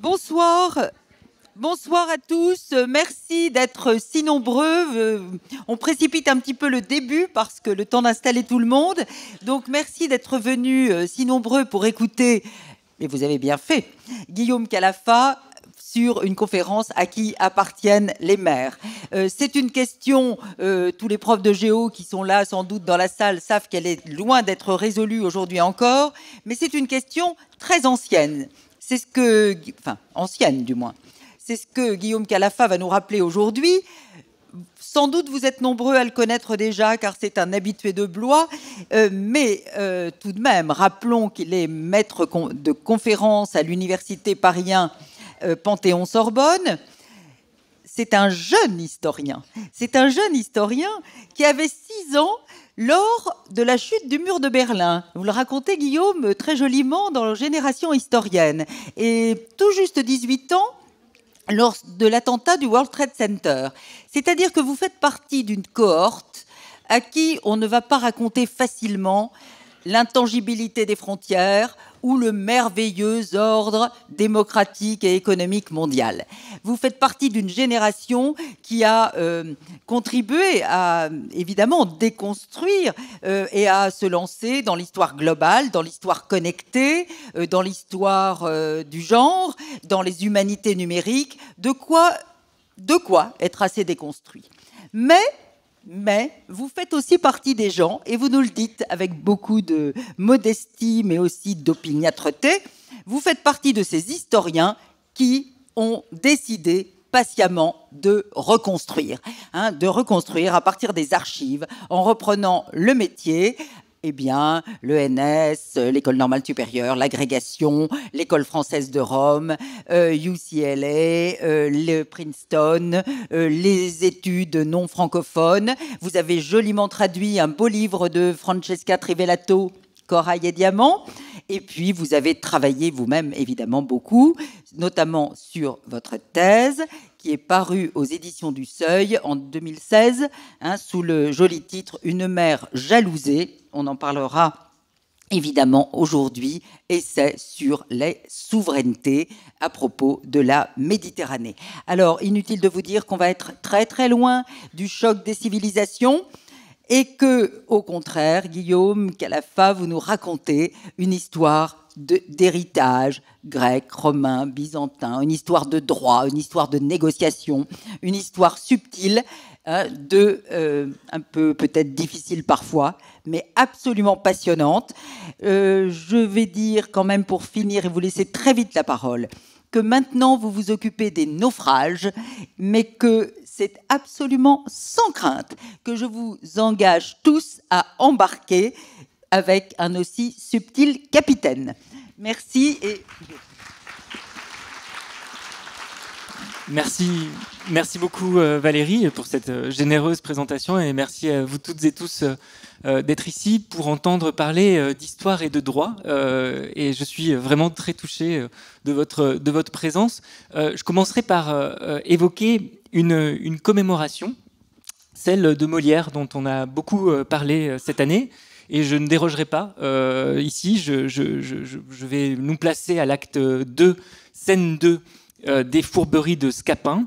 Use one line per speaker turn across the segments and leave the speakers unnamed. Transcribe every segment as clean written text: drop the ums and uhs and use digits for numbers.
Bonsoir. Bonsoir à tous. Merci d'être si nombreux. On précipite un petit peu le début parce que le temps d'installer tout le monde. Donc merci d'être venus si nombreux pour écouter, et vous avez bien fait, Guillaume Calafa sur une conférence à qui appartiennent les maires. C'est une question, tous les profs de géo qui sont là sans doute dans la salle savent qu'elle est loin d'être résolue aujourd'hui encore, mais c'est une question très ancienne. C'est ce que, enfin ancienne du moins. C'est ce que Guillaume Calafa va nous rappeler aujourd'hui. Sans doute vous êtes nombreux à le connaître déjà car c'est un habitué de Blois, mais tout de même, rappelons qu'il est maître de conférence à l'université Paris 1 Panthéon-Sorbonne. C'est un jeune historien. C'est un jeune historien qui avait 6 ans lors de la chute du mur de Berlin. Vous le racontez, Guillaume, très joliment dans Génération historienne. Et tout juste 18 ans, lors de l'attentat du World Trade Center. C'est-à-dire que vous faites partie d'une cohorte à qui on ne va pas raconter facilement l'intangibilité des frontières ou le merveilleux ordre démocratique et économique mondial. Vous faites partie d'une génération qui a contribué à, évidemment, déconstruire et à se lancer dans l'histoire globale, dans l'histoire connectée, dans l'histoire du genre, dans les humanités numériques, de quoi être assez déconstruit. Mais vous faites aussi partie des gens, et vous nous le dites avec beaucoup de modestie, mais aussi d'opiniâtreté, vous faites partie de ces historiens qui ont décidé patiemment de reconstruire à partir des archives, en reprenant le métier. Eh bien, l'ENS, l'École normale supérieure, l'agrégation, l'École française de Rome, UCLA, le Princeton, les études non francophones. Vous avez joliment traduit un beau livre de Francesca Trivellato, Corail et Diamant. Et puis, vous avez travaillé vous-même, évidemment, beaucoup, notamment sur votre thèse, qui est parue aux éditions du Seuil en 2016, sous le joli titre « Une mère jalousée ». On en parlera évidemment aujourd'hui, essai sur les souverainetés à propos de la Méditerranée. Alors, inutile de vous dire qu'on va être très très loin du choc des civilisations, et que, au contraire, Guillaume Calafa, vous nous racontez une histoire d'héritage grec, romain, byzantin, une histoire de droit, une histoire de négociation, une histoire subtile, un peu peut-être difficile parfois, mais absolument passionnante. Je vais dire quand même pour finir, et vous laisser très vite la parole, que maintenant vous vous occupez des naufrages, mais que c'est absolument sans crainte que je vous engage tous à embarquer avec un aussi subtil capitaine. Merci.
Merci beaucoup Valérie pour cette généreuse présentation, et merci à vous toutes et tous d'être ici pour entendre parler d'histoire et de droit, et je suis vraiment très touché de votre présence. Je commencerai par évoquer une commémoration, celle de Molière, dont on a beaucoup parlé cette année, et je ne dérogerai pas. Ici, je vais nous placer à l'acte 2, scène 2, des fourberies de Scapin,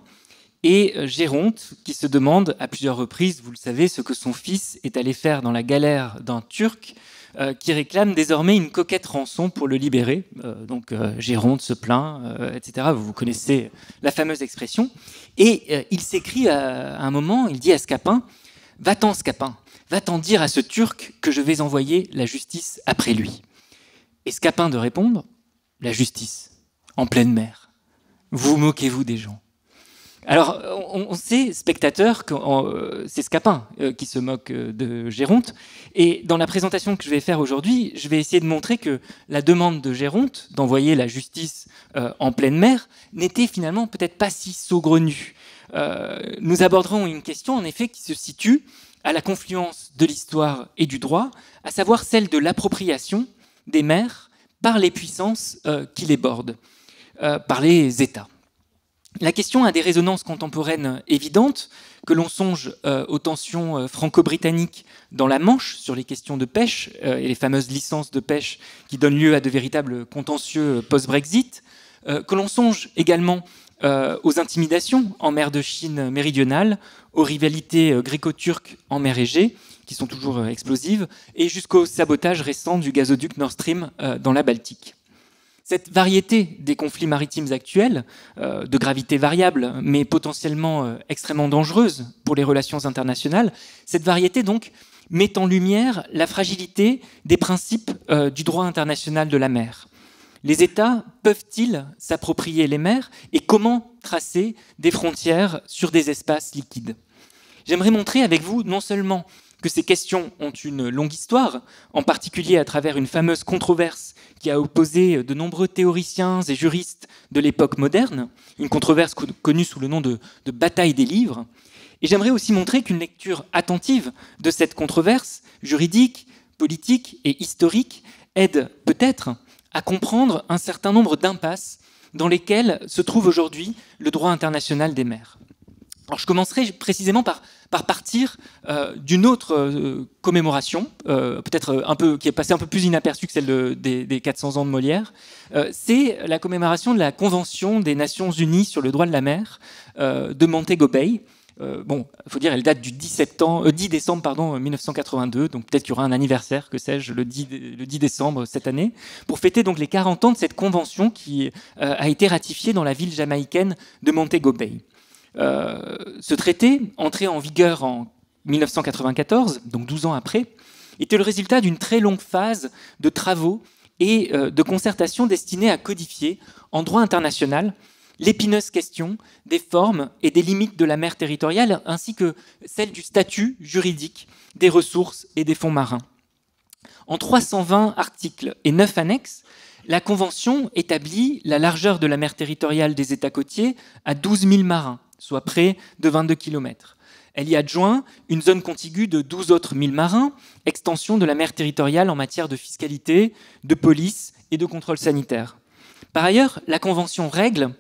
et Géronte, qui se demande à plusieurs reprises, vous le savez, ce que son fils est allé faire dans la galère d'un Turc, qui réclame désormais une coquette rançon pour le libérer. Donc Géronte se plaint, etc. Vous connaissez la fameuse expression. Et il s'écrie à un moment, il dit à Scapin, « Va-t'en Scapin, va-t'en dire à ce Turc que je vais envoyer la justice après lui. » Et Scapin de répondre, « La justice, en pleine mer. Vous moquez-vous des gens ?» Alors, on sait, spectateurs, que c'est Scapin qui se moque de Géronte. Et dans la présentation que je vais faire aujourd'hui, je vais essayer de montrer que la demande de Géronte d'envoyer la justice en pleine mer n'était finalement peut-être pas si saugrenue. Nous aborderons une question, en effet, qui se situe à la confluence de l'histoire et du droit, à savoir celle de l'appropriation des mers par les puissances qui les bordent, par les États. La question a des résonances contemporaines évidentes, que l'on songe aux tensions franco-britanniques dans la Manche sur les questions de pêche et les fameuses licences de pêche qui donnent lieu à de véritables contentieux post-Brexit, que l'on songe également aux intimidations en mer de Chine méridionale, aux rivalités gréco-turques en mer Égée, qui sont toujours explosives, et jusqu'au sabotage récent du gazoduc Nord Stream dans la Baltique. Cette variété des conflits maritimes actuels, de gravité variable, mais potentiellement extrêmement dangereuse pour les relations internationales, cette variété donc met en lumière la fragilité des principes du droit international de la mer. Les États peuvent-ils s'approprier les mers et comment tracer des frontières sur des espaces liquides? J'aimerais montrer avec vous non seulement que ces questions ont une longue histoire, en particulier à travers une fameuse controverse qui a opposé de nombreux théoriciens et juristes de l'époque moderne, une controverse connue sous le nom de bataille des livres. Et j'aimerais aussi montrer qu'une lecture attentive de cette controverse juridique, politique et historique aide peut-être à comprendre un certain nombre d'impasses dans lesquelles se trouve aujourd'hui le droit international des mers. Alors, je commencerai précisément par partir d'une autre commémoration, peut-être qui est passée un peu plus inaperçue que celle des 400 ans de Molière. C'est la commémoration de la Convention des Nations Unies sur le droit de la mer de Montego Bay. Il faut dire, elle date du 10 décembre 1982, donc peut-être qu'il y aura un anniversaire, que sais-je, le 10 décembre cette année, pour fêter donc les 40 ans de cette convention qui a été ratifiée dans la ville jamaïcaine de Montego Bay. Ce traité, entré en vigueur en 1994, donc 12 ans après, était le résultat d'une très longue phase de travaux et de concertation destinée à codifier en droit international l'épineuse question des formes et des limites de la mer territoriale, ainsi que celle du statut juridique des ressources et des fonds marins. En 320 articles et 9 annexes, la Convention établit la largeur de la mer territoriale des États côtiers à 12 000 marins, soit près de 22 km. Elle y adjoint une zone contiguë de 12 autres 1000 marins, extension de la mer territoriale en matière de fiscalité, de police et de contrôle sanitaire. Par ailleurs, la Convention règle,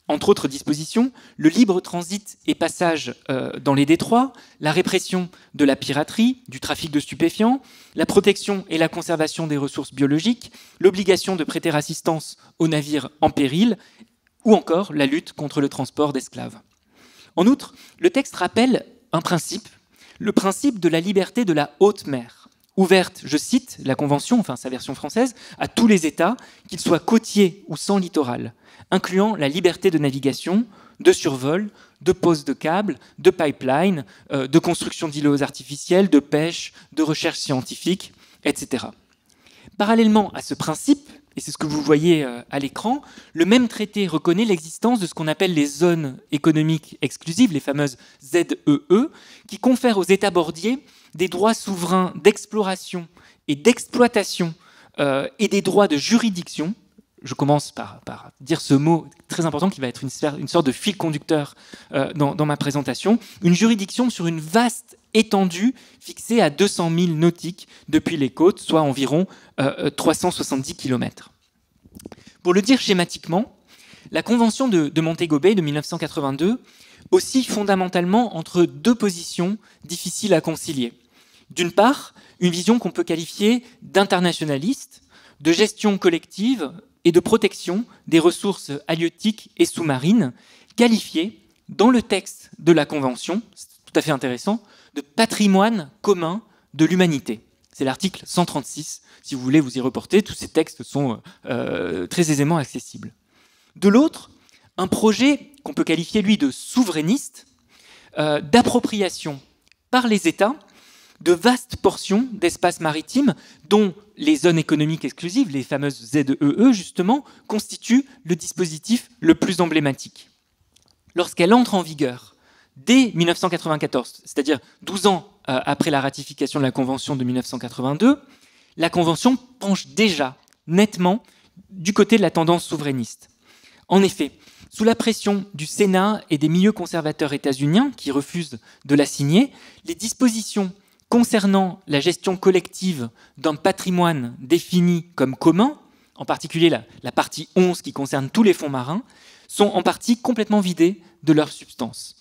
entre autres dispositions, le libre transit et passage dans les détroits, la répression de la piraterie, du trafic de stupéfiants, la protection et la conservation des ressources biologiques, l'obligation de prêter assistance aux navires en péril, ou encore la lutte contre le transport d'esclaves. En outre, le texte rappelle un principe, le principe de la liberté de la haute mer, ouverte, je cite la Convention, enfin sa version française, à tous les États, qu'ils soient côtiers ou sans littoral, incluant la liberté de navigation, de survol, de pose de câbles, de pipeline, de construction d'îlots artificiels, de pêche, de recherche scientifique, etc. Parallèlement à ce principe, et c'est ce que vous voyez à l'écran, le même traité reconnaît l'existence de ce qu'on appelle les zones économiques exclusives, les fameuses ZEE, qui confèrent aux États bordiers des droits souverains d'exploration et d'exploitation et des droits de juridiction. Je commence par dire ce mot très important qui va être une sorte de fil conducteur dans ma présentation. Une juridiction sur une vaste étendue fixée à 200 000 nautiques depuis les côtes, soit environ 370 km. Pour le dire schématiquement, la Convention de Montego Bay de 1982 oscille fondamentalement entre deux positions difficiles à concilier. D'une part, une vision qu'on peut qualifier d'internationaliste, de gestion collective et de protection des ressources halieutiques et sous-marines, qualifiée dans le texte de la Convention, c'est tout à fait intéressant, de patrimoine commun de l'humanité. C'est l'article 136, si vous voulez vous y reporter, tous ces textes sont très aisément accessibles. De l'autre, un projet qu'on peut qualifier, lui, de souverainiste, d'appropriation par les États de vastes portions d'espace maritime dont les zones économiques exclusives, les fameuses ZEE, justement, constituent le dispositif le plus emblématique. Lorsqu'elle entre en vigueur dès 1994, c'est-à-dire 12 ans après la ratification de la Convention de 1982, la Convention penche déjà nettement du côté de la tendance souverainiste. En effet, sous la pression du Sénat et des milieux conservateurs états-uniens qui refusent de la signer, les dispositions concernant la gestion collective d'un patrimoine défini comme commun, en particulier la partie 11 qui concerne tous les fonds marins, sont en partie complètement vidées de leur substance.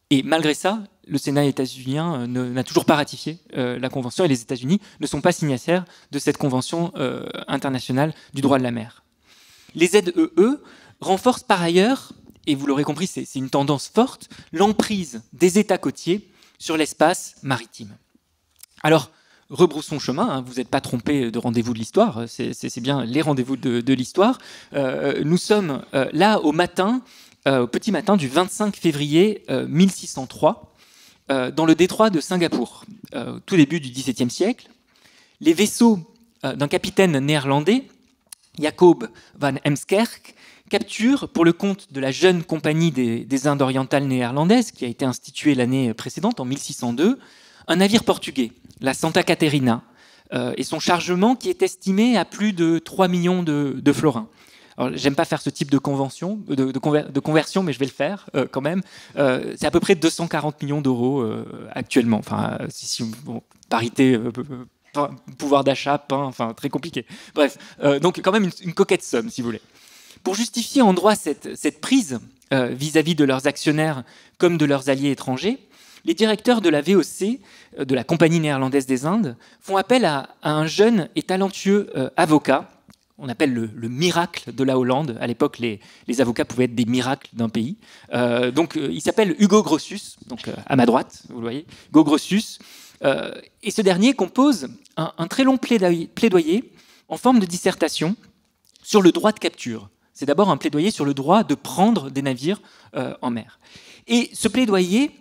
Et malgré ça, le Sénat états-unien n'a toujours pas ratifié la Convention et les États-Unis ne sont pas signataires de cette Convention internationale du droit de la mer. Les ZEE renforce par ailleurs, et vous l'aurez compris, c'est une tendance forte, l'emprise des États côtiers sur l'espace maritime. Alors, rebroussons chemin, hein, vous n'êtes pas trompé de rendez-vous de l'histoire, c'est bien les rendez-vous de l'histoire. Nous sommes là au petit matin du 25 février 1603, dans le détroit de Singapour, tout début du XVIIe siècle. Les vaisseaux d'un capitaine néerlandais, Jacob van Heemskerck, capturent, pour le compte de la jeune compagnie des Indes orientales néerlandaises, qui a été instituée l'année précédente, en 1602, un navire portugais, la Santa Caterina, et son chargement qui est estimé à plus de 3 millions de florins. Alors, j'aime pas faire ce type de conversion, mais je vais le faire quand même. C'est à peu près 240 millions d'euros actuellement. Enfin, parité, pouvoir d'achat, pain, enfin très compliqué. Bref, donc quand même une coquette somme, si vous voulez. Pour justifier en droit cette prise vis-à-vis de leurs actionnaires comme de leurs alliés étrangers, les directeurs de la VOC, de la Compagnie néerlandaise des Indes, font appel à un jeune et talentueux avocat, on appelle le miracle de la Hollande. À l'époque, les avocats pouvaient être des miracles d'un pays. Il s'appelle Hugo Grotius, donc à ma droite, vous le voyez, Hugo Grotius. Et ce dernier compose un très long plaidoyer en forme de dissertation sur le droit de capture. C'est d'abord un plaidoyer sur le droit de prendre des navires en mer. Et ce plaidoyer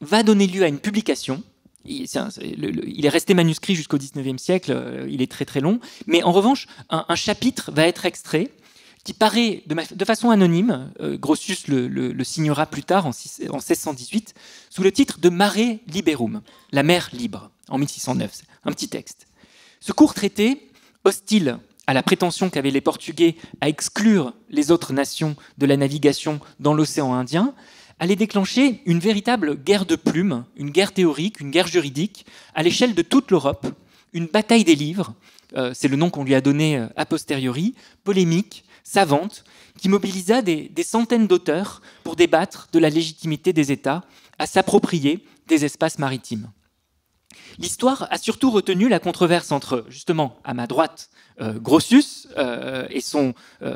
va donner lieu à une publication. Il est resté manuscrit jusqu'au XIXe siècle, il est très très long, mais en revanche, un chapitre va être extrait qui paraît de façon anonyme, Grotius le signera plus tard en 1618, sous le titre de Mare Liberum, la mer libre, en 1609, c'est un petit texte. Ce court traité, hostile à la prétention qu'avaient les Portugais à exclure les autres nations de la navigation dans l'océan Indien, allait déclencher une véritable guerre de plumes, une guerre théorique, une guerre juridique, à l'échelle de toute l'Europe, une bataille des livres, c'est le nom qu'on lui a donné a posteriori, polémique, savante, qui mobilisa des centaines d'auteurs pour débattre de la légitimité des États à s'approprier des espaces maritimes. L'histoire a surtout retenu la controverse entre, justement, à ma droite, Grotius et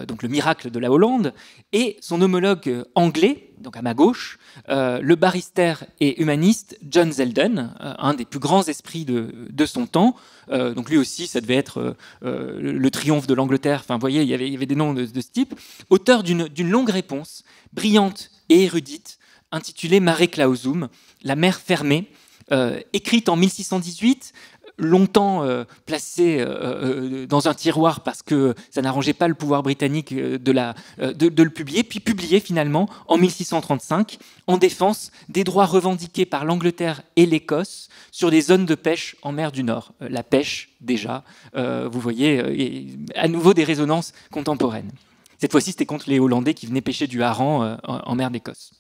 donc le miracle de la Hollande, et son homologue anglais, donc à ma gauche, le barrister et humaniste John Selden, un des plus grands esprits de son temps. Donc lui aussi, ça devait être le triomphe de l'Angleterre. Enfin, vous voyez, il y avait des noms de ce type. Auteur d'une longue réponse, brillante et érudite, intitulée Mare Clausum, la mer fermée, écrite en 1618, longtemps placée dans un tiroir parce que ça n'arrangeait pas le pouvoir britannique de le publier, puis publiée finalement en 1635 en défense des droits revendiqués par l'Angleterre et l'Écosse sur des zones de pêche en mer du Nord. La pêche, déjà, vous voyez, à nouveau des résonances contemporaines. Cette fois-ci, c'était contre les Hollandais qui venaient pêcher du hareng en mer d'Écosse.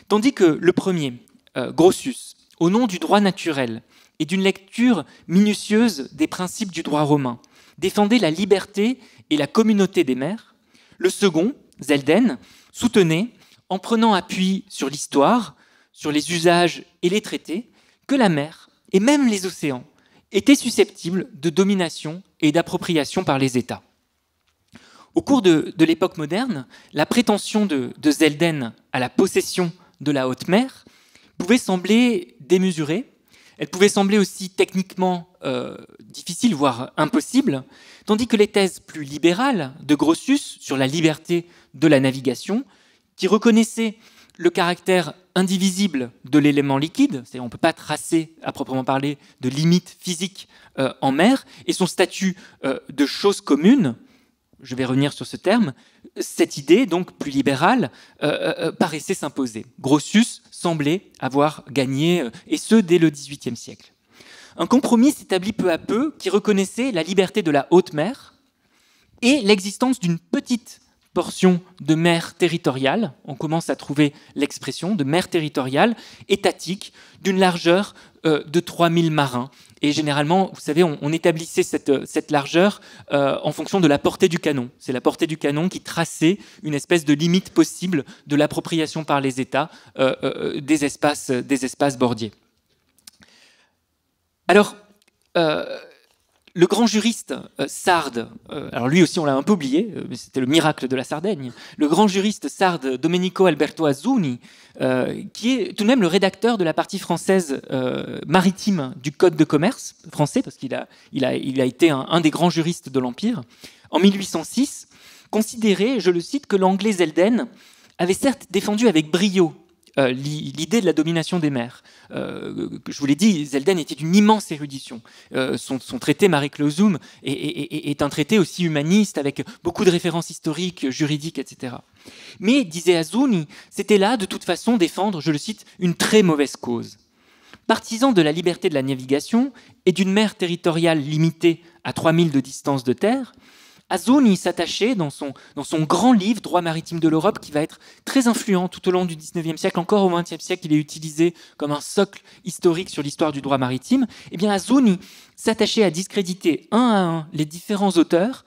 Tandis que le premier, Grotius, au nom du droit naturel et d'une lecture minutieuse des principes du droit romain, défendait la liberté et la communauté des mers, le second, Selden, soutenait, en prenant appui sur l'histoire, sur les usages et les traités, que la mer, et même les océans, étaient susceptibles de domination et d'appropriation par les États. Au cours de l'époque moderne, la prétention de Selden à la possession de la haute mer pouvait sembler démesurée. Elle pouvait sembler aussi techniquement difficile, voire impossible, tandis que les thèses plus libérales de Grotius sur la liberté de la navigation, qui reconnaissaient le caractère indivisible de l'élément liquide, c'est-à-dire on ne peut pas tracer à proprement parler de limites physiques en mer, et son statut de chose commune, je vais revenir sur ce terme, cette idée, donc plus libérale, paraissait s'imposer. Grotius semblait avoir gagné, et ce, dès le XVIIIe siècle. Un compromis s'établit peu à peu qui reconnaissait la liberté de la haute mer et l'existence d'une petite portion de mer territoriale, on commence à trouver l'expression de mer territoriale étatique d'une largeur de 3000 marins. Et généralement, vous savez, on établissait cette largeur en fonction de la portée du canon. C'est la portée du canon qui traçait une espèce de limite possible de l'appropriation par les États des espaces bordiers. Alors, Le grand juriste sarde, alors lui aussi on l'a un peu oublié, mais c'était le miracle de la Sardaigne, le grand juriste sarde Domenico Alberto Azzuni, qui est tout de même le rédacteur de la partie française maritime du Code de commerce français, parce qu'il a été un des grands juristes de l'Empire, en 1806, considérait, je le cite, que l'anglais Zelden avait certes défendu avec brio l'idée de la domination des mers. Je vous l'ai dit, Zelden était d'une immense érudition. Son traité Mare Clausum est un traité aussi humaniste, avec beaucoup de références historiques, juridiques, etc. Mais, disait Azzuni, c'était là, de toute façon, défendre, je le cite, une très mauvaise cause. Partisan de la liberté de la navigation et d'une mer territoriale limitée à 3000 de distance de terre, Azzuni s'attachait dans son grand livre « Droit maritime de l'Europe » qui va être très influent tout au long du XIXe siècle, encore au XXe siècle, il est utilisé comme un socle historique sur l'histoire du droit maritime. Eh bien, Azzuni s'attachait à discréditer un à un les différents auteurs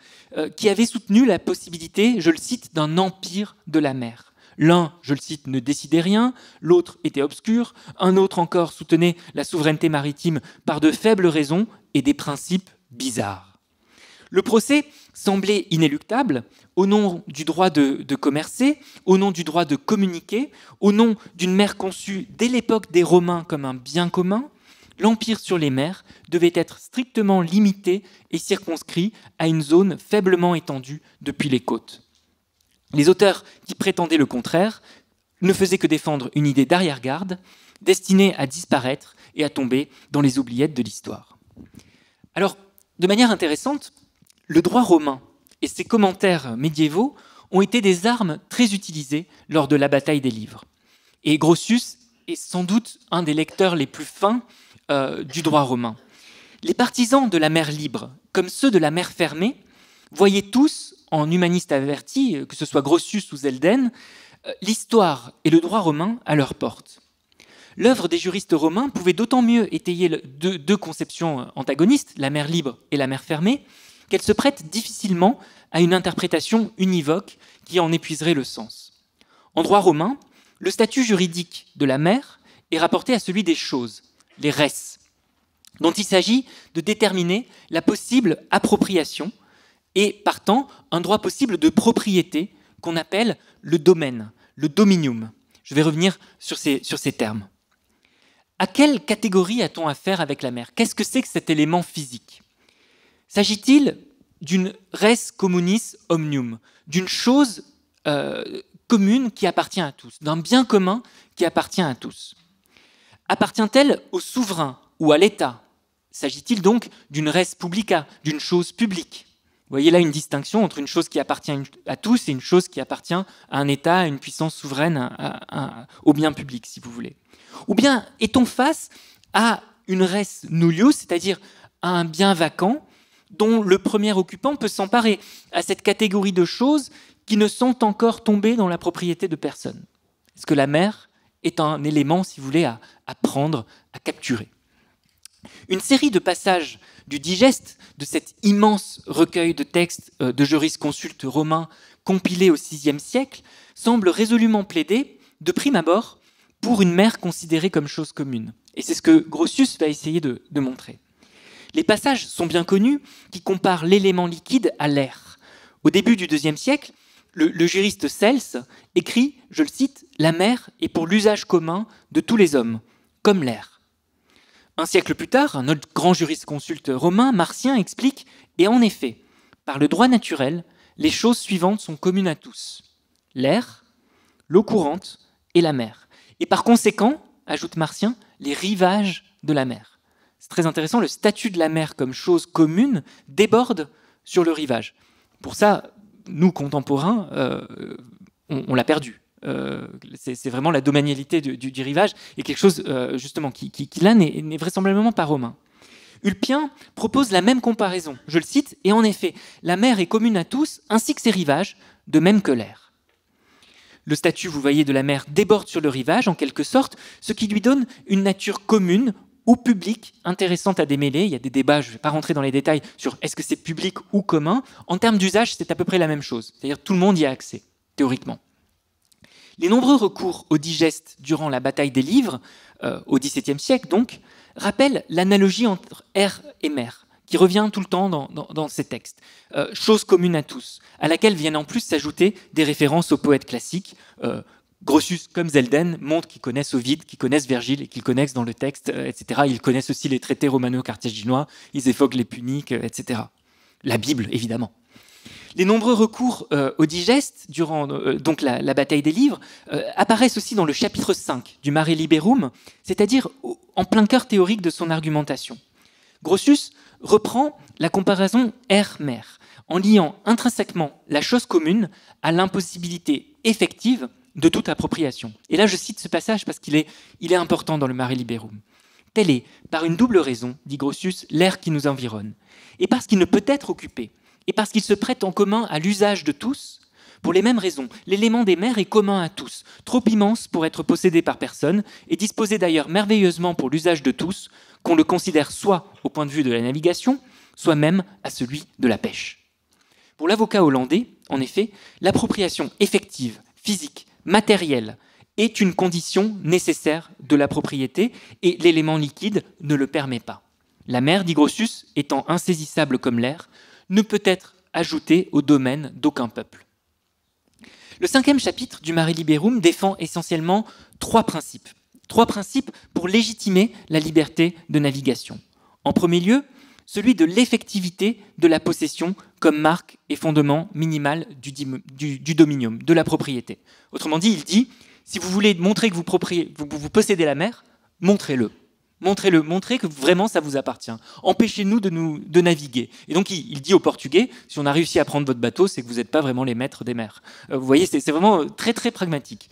qui avaient soutenu la possibilité, je le cite, d'un empire de la mer. L'un, je le cite, ne décidait rien, l'autre était obscur, un autre encore soutenait la souveraineté maritime par de faibles raisons et des principes bizarres. Le procès semblait inéluctable au nom du droit de commercer, au nom du droit de communiquer, au nom d'une mer conçue dès l'époque des Romains comme un bien commun. L'empire sur les mers devait être strictement limité et circonscrit à une zone faiblement étendue depuis les côtes. Les auteurs qui prétendaient le contraire ne faisaient que défendre une idée d'arrière-garde, destinée à disparaître et à tomber dans les oubliettes de l'histoire. Alors, de manière intéressante, le droit romain et ses commentaires médiévaux ont été des armes très utilisées lors de la bataille des livres. Et Grotius est sans doute un des lecteurs les plus fins du droit romain. Les partisans de la mer libre, comme ceux de la mer fermée, voyaient tous, en humanistes avertis, que ce soit Grotius ou Zelden, l'histoire et le droit romain à leur porte. L'œuvre des juristes romains pouvait d'autant mieux étayer deux conceptions antagonistes, la mer libre et la mer fermée, qu'elle se prête difficilement à une interprétation univoque qui en épuiserait le sens. En droit romain, le statut juridique de la mer est rapporté à celui des choses, les res, dont il s'agit de déterminer la possible appropriation et, partant, un droit possible de propriété qu'on appelle le domaine, le dominium. Je vais revenir sur ces termes. À quelle catégorie a-t-on affaire avec la mer? Qu'est-ce que c'est que cet élément physique? S'agit-il d'une res communis omnium, d'une chose commune qui appartient à tous, d'un bien commun qui appartient à tous? Appartient-elle au souverain ou à l'État? S'agit-il donc d'une res publica, d'une chose publique? Vous voyez là une distinction entre une chose qui appartient à tous et une chose qui appartient à un État, à une puissance souveraine, au bien public, si vous voulez. Ou bien est-on face à une res nullius, c'est-à-dire à un bien vacant, dont le premier occupant peut s'emparer à cette catégorie de choses qui ne sont encore tombées dans la propriété de personne? Est-ce que la mer est un élément, si vous voulez, à prendre, à capturer? Une série de passages du digeste, de cet immense recueil de textes de jurisconsultes romains compilés au VIe siècle, semble résolument plaider, de prime abord, pour une mer considérée comme chose commune. Et c'est ce que Grotius va essayer de montrer. Les passages sont bien connus qui comparent l'élément liquide à l'air. Au début du IIe siècle, le juriste Cels écrit, je le cite, « La mer est pour l'usage commun de tous les hommes, comme l'air ». Un siècle plus tard, un autre grand jurisconsulte romain, Martien, explique « Et en effet, par le droit naturel, les choses suivantes sont communes à tous. L'air, l'eau courante et la mer. Et par conséquent, ajoute Martien, les rivages de la mer. » C'est très intéressant, le statut de la mer comme chose commune déborde sur le rivage. Pour ça, nous, contemporains, on l'a perdu. C'est vraiment la domanialité du rivage et quelque chose justement qui là n'est vraisemblablement pas romain. Ulpien propose la même comparaison, je le cite, et en effet, la mer est commune à tous ainsi que ses rivages, de même que l'air. Le statut, vous voyez, de la mer déborde sur le rivage en quelque sorte, ce qui lui donne une nature commune ou publique intéressante à démêler. Il y a des débats, je ne vais pas rentrer dans les détails sur est-ce que c'est public ou commun. En termes d'usage, c'est à peu près la même chose, c'est-à-dire tout le monde y a accès, théoriquement. Les nombreux recours au digeste durant la bataille des livres, au XVIIe siècle donc, rappellent l'analogie entre air et mer, qui revient tout le temps dans ces textes. Chose commune à tous, à laquelle viennent en plus s'ajouter des références aux poètes classiques. Grotius comme Zelden montrent qu'ils connaissent Ovide, qu'ils connaissent Virgile et qu'ils connaissent dans le texte, etc. Ils connaissent aussi les traités romano-carthaginois, ils évoquent les Puniques, etc. La Bible, évidemment. Les nombreux recours au digeste durant donc la bataille des livres apparaissent aussi dans le chapitre 5 du Mare Liberum, c'est-à-dire en plein cœur théorique de son argumentation. Grotius reprend la comparaison air-mer en liant intrinsèquement la chose commune à l'impossibilité effective de toute appropriation. Et là, je cite ce passage parce qu'il est important dans le Mare Liberum. Telle est, par une double raison, dit Grotius, l'air qui nous environne, et parce qu'il ne peut être occupé, et parce qu'il se prête en commun à l'usage de tous, pour les mêmes raisons, l'élément des mers est commun à tous, trop immense pour être possédé par personne, et disposé d'ailleurs merveilleusement pour l'usage de tous, qu'on le considère soit au point de vue de la navigation, soit même à celui de la pêche. Pour l'avocat hollandais, en effet, l'appropriation effective, physique, matérielle, est une condition nécessaire de la propriété, et l'élément liquide ne le permet pas. La mer, dit Grotius, étant insaisissable comme l'air, ne peut être ajoutée au domaine d'aucun peuple. Le 5e chapitre du Mare Liberum défend essentiellement trois principes pour légitimer la liberté de navigation. En premier lieu, celui de l'effectivité de la possession comme marque et fondement minimal du dominium, de la propriété. Autrement dit, il dit, si vous voulez montrer que vous possédez la mer, montrez-le. Montrez que vraiment ça vous appartient. Empêchez-nous de naviguer. Et donc il dit aux Portugais, si on a réussi à prendre votre bateau, c'est que vous n'êtes pas vraiment les maîtres des mers. Vous voyez, c'est vraiment très très pragmatique.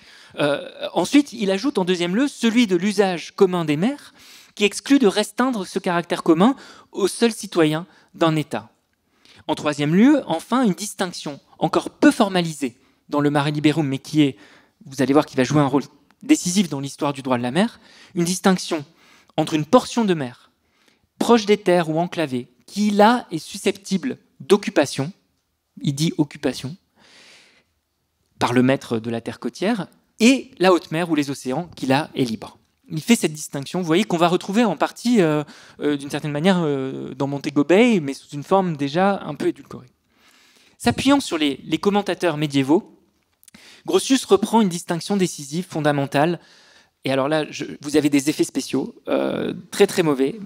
Ensuite, il ajoute en deuxième lieu celui de l'usage commun des mers, qui exclut de restreindre ce caractère commun aux seuls citoyens d'un État. En troisième lieu, enfin, une distinction encore peu formalisée dans le Mare Liberum, mais qui est, vous allez voir, qui va jouer un rôle décisif dans l'histoire du droit de la mer, une distinction entre une portion de mer proche des terres ou enclavée, qui là est susceptible d'occupation, il dit occupation, par le maître de la terre côtière, et la haute mer ou les océans, qui là est libre. Il fait cette distinction, vous voyez, qu'on va retrouver en partie, d'une certaine manière, dans Montego Bay, mais sous une forme déjà un peu édulcorée. S'appuyant sur les commentateurs médiévaux, Grotius reprend une distinction décisive, fondamentale. Et alors là, vous avez des effets spéciaux, très très mauvais.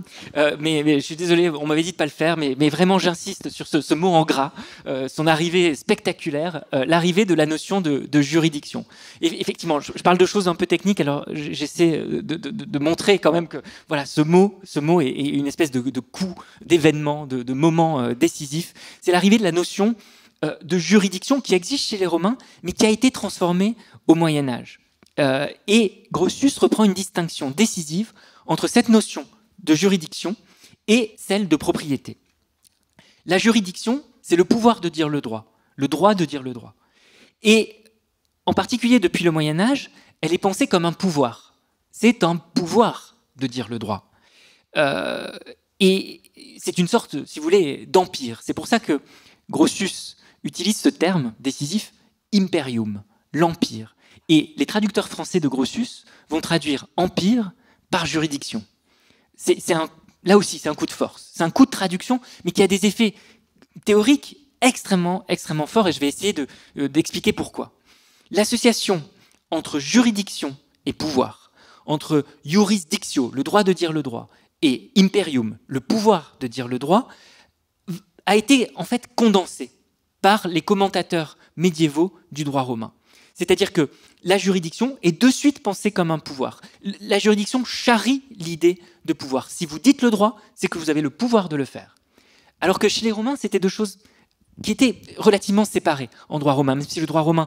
Mais je suis désolé, on m'avait dit de ne pas le faire, mais vraiment j'insiste sur ce mot en gras, son arrivée spectaculaire, l'arrivée de la notion de juridiction. Et effectivement, je parle de choses un peu techniques, alors j'essaie de montrer quand même que voilà, ce mot est une espèce de coup, d'événement, de moment décisif. C'est l'arrivée de la notion de juridiction qui existe chez les Romains, mais qui a été transformée au Moyen-Âge. Et Grotius reprend une distinction décisive entre cette notion de juridiction et celle de propriété. La juridiction, c'est le pouvoir de dire le droit de dire le droit. Et en particulier depuis le Moyen-Âge, elle est pensée comme un pouvoir. C'est un pouvoir de dire le droit. Et c'est une sorte, si vous voulez, d'empire. C'est pour ça que Grotius utilise ce terme décisif, imperium, l'empire. Et les traducteurs français de Grotius vont traduire empire par juridiction. Là aussi, c'est un coup de force. C'est un coup de traduction, mais qui a des effets théoriques extrêmement, extrêmement forts, et je vais essayer d'expliquer pourquoi. L'association entre juridiction et pouvoir, entre jurisdictio, le droit de dire le droit, et imperium, le pouvoir de dire le droit, a été en fait condensée par les commentateurs médiévaux du droit romain. C'est-à-dire que la juridiction est de suite pensée comme un pouvoir. La juridiction charrie l'idée de pouvoir. Si vous dites le droit, c'est que vous avez le pouvoir de le faire. Alors que chez les Romains, c'était deux choses qui étaient relativement séparées en droit romain, même si le droit romain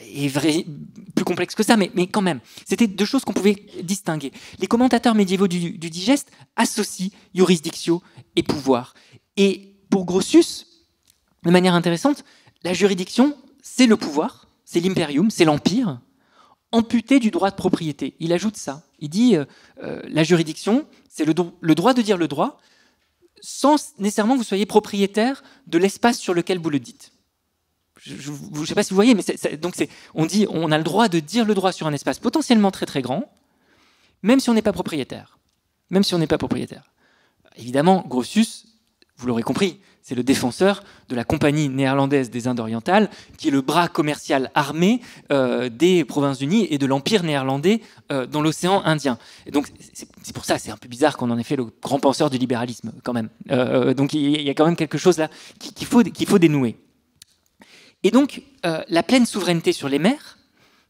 est plus complexe que ça, mais quand même, c'était deux choses qu'on pouvait distinguer. Les commentateurs médiévaux du digeste associent jurisdictio et pouvoir. Et pour Grotius, de manière intéressante, la juridiction, c'est le pouvoir, c'est l'imperium, c'est l'empire, amputé du droit de propriété. Il ajoute ça. Il dit la juridiction, c'est le droit de dire le droit, sans nécessairement que vous soyez propriétaire de l'espace sur lequel vous le dites. Je ne sais pas si vous voyez, mais on a le droit de dire le droit sur un espace potentiellement très très grand, même si on n'est pas propriétaire. Évidemment, Grotius, vous l'aurez compris, c'est le défenseur de la Compagnie néerlandaise des Indes orientales, qui est le bras commercial armé des Provinces-Unies et de l'Empire néerlandais dans l'océan Indien. Et donc, c'est pour ça, c'est un peu bizarre qu'on en ait fait le grand penseur du libéralisme, quand même. Donc, il y a quand même quelque chose là qu'il faut dénouer. Et donc, la pleine souveraineté sur les mers,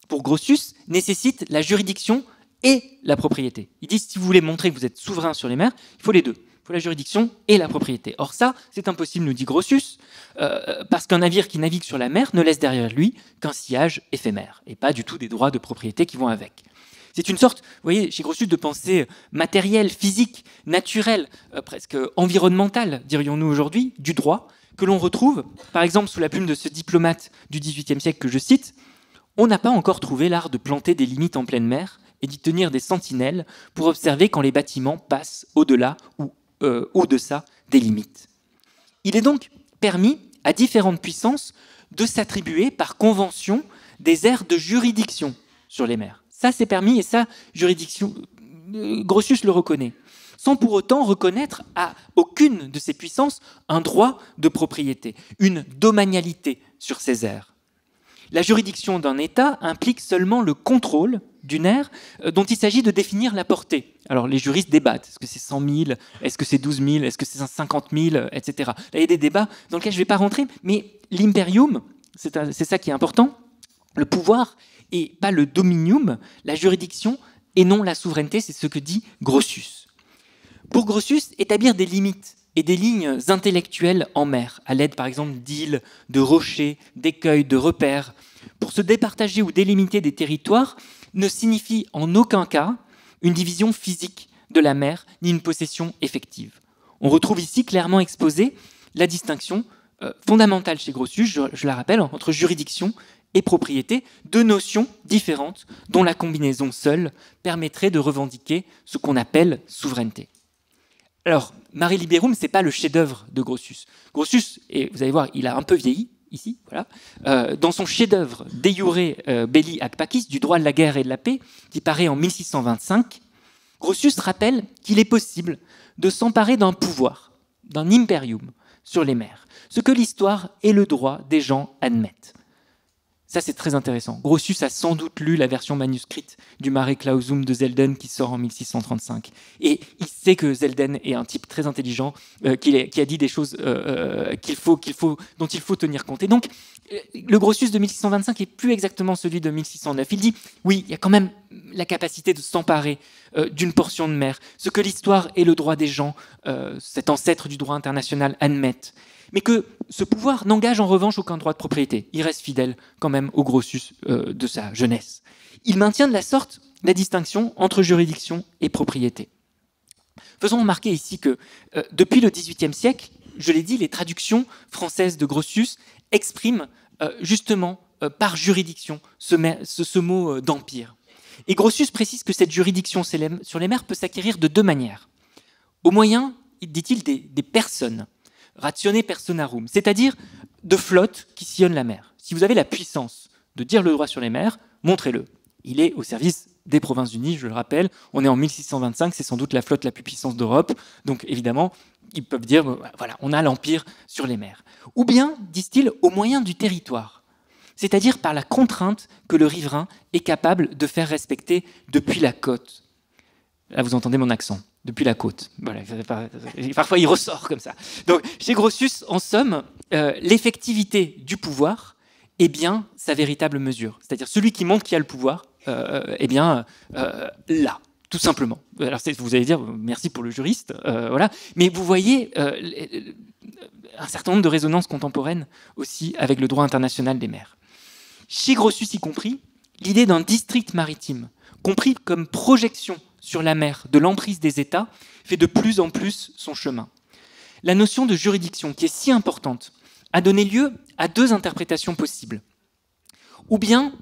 pour Grotius, nécessite la juridiction et la propriété. Il dit, si vous voulez montrer que vous êtes souverain sur les mers, il faut les deux. Il faut la juridiction et la propriété. Or ça, c'est impossible, nous dit Grotius, parce qu'un navire qui navigue sur la mer ne laisse derrière lui qu'un sillage éphémère, et pas du tout des droits de propriété qui vont avec. C'est une sorte, vous voyez, chez Grotius, de pensée matérielle, physique, naturelle, presque environnementale, dirions-nous aujourd'hui, du droit, que l'on retrouve, par exemple, sous la plume de ce diplomate du XVIIIe siècle que je cite, « On n'a pas encore trouvé l'art de planter des limites en pleine mer et d'y tenir des sentinelles pour observer quand les bâtiments passent au-delà ou au-deçà des limites. » Il est donc permis à différentes puissances de s'attribuer par convention des aires de juridiction sur les mers. Ça, c'est permis et ça, juridiction, Grotius le reconnaît, sans pour autant reconnaître à aucune de ces puissances un droit de propriété, une domanialité sur ces aires. La juridiction d'un État implique seulement le contrôle d'une aire dont il s'agit de définir la portée. Alors les juristes débattent, est-ce que c'est 100 000, est-ce que c'est 12 000, est-ce que c'est 50 000, etc. Là, il y a des débats dans lesquels je ne vais pas rentrer, mais l'imperium, c'est ça qui est important, le pouvoir et pas le dominium, la juridiction et non la souveraineté, c'est ce que dit Grotius. Pour Grotius, établir des limites et des lignes intellectuelles en mer, à l'aide par exemple d'îles, de rochers, d'écueils, de repères, pour se départager ou délimiter des territoires, ne signifie en aucun cas une division physique de la mer, ni une possession effective. On retrouve ici clairement exposée la distinction fondamentale chez Grotius, je la rappelle, entre juridiction et propriété, deux notions différentes dont la combinaison seule permettrait de revendiquer ce qu'on appelle souveraineté. Alors, Mare Liberum, ce n'est pas le chef-d'œuvre de Grotius. Grotius, et vous allez voir, il a un peu vieilli, ici, voilà, dans son chef-d'œuvre De Iure Belli ac Pacis, du droit de la guerre et de la paix, qui paraît en 1625, Grotius rappelle qu'il est possible de s'emparer d'un pouvoir, d'un imperium, sur les mers, ce que l'histoire et le droit des gens admettent. Ça, c'est très intéressant. Grotius a sans doute lu la version manuscrite du Mare Clausum de Zelden qui sort en 1635. Et il sait que Zelden est un type très intelligent, qui a dit des choses dont il faut tenir compte. Et donc, le Grotius de 1625 n'est plus exactement celui de 1609. Il dit, oui, il y a quand même la capacité de s'emparer d'une portion de mer, ce que l'histoire et le droit des gens, cet ancêtre du droit international, admettent. Mais que ce pouvoir n'engage en revanche aucun droit de propriété. Il reste fidèle quand même au Grotius de sa jeunesse. Il maintient de la sorte la distinction entre juridiction et propriété. Faisons remarquer ici que depuis le XVIIIe siècle, je l'ai dit, les traductions françaises de Grotius expriment justement par juridiction ce mot d'empire. Et Grotius précise que cette juridiction sur les mers peut s'acquérir de deux manières. Au moyen, dit-il, des personnes, ratione personarum, c'est-à-dire de flottes qui sillonnent la mer. Si vous avez la puissance de dire le droit sur les mers, montrez-le. Il est au service des Provinces-Unies, je le rappelle. On est en 1625, c'est sans doute la flotte la plus puissante d'Europe. Donc évidemment, ils peuvent dire, voilà, on a l'empire sur les mers. Ou bien, disent-ils, au moyen du territoire, c'est-à-dire par la contrainte que le riverain est capable de faire respecter depuis la côte. Là, vous entendez mon accent. Depuis la côte. Voilà, parfois, il ressort comme ça. Donc, chez Grotius, en somme, l'effectivité du pouvoir est bien sa véritable mesure. C'est-à-dire celui qui montre qu'il a le pouvoir, là, tout simplement. Alors, vous allez dire, merci pour le juriste, voilà. Mais vous voyez un certain nombre de résonances contemporaines aussi avec le droit international des mers. Chez Grotius y compris, l'idée d'un district maritime, compris comme projection sur la mer de l'emprise des États, fait de plus en plus son chemin. La notion de juridiction, qui est si importante, a donné lieu à deux interprétations possibles. Ou bien,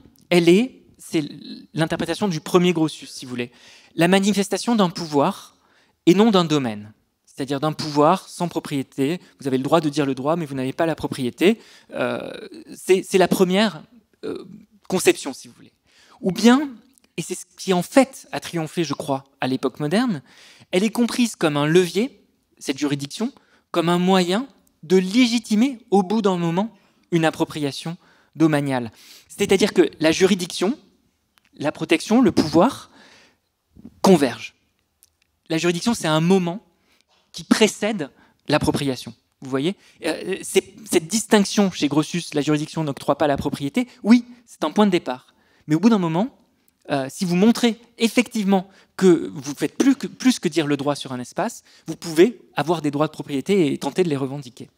c'est l'interprétation du premier Grotius, si vous voulez, la manifestation d'un pouvoir et non d'un domaine. C'est-à-dire d'un pouvoir sans propriété. Vous avez le droit de dire le droit, mais vous n'avez pas la propriété. C'est la première conception, si vous voulez. Ou bien, et c'est ce qui en fait a triomphé, je crois, à l'époque moderne, elle est comprise comme un levier, cette juridiction, comme un moyen de légitimer, au bout d'un moment, une appropriation domaniale. C'est-à-dire que la juridiction, la protection, le pouvoir convergent. La juridiction, c'est un moment qui précède l'appropriation. Vous voyez, cette distinction chez Grotius, la juridiction n'octroie pas la propriété, oui, c'est un point de départ. Mais au bout d'un moment, si vous montrez effectivement que vous faites plus que dire le droit sur un espace, vous pouvez avoir des droits de propriété et tenter de les revendiquer.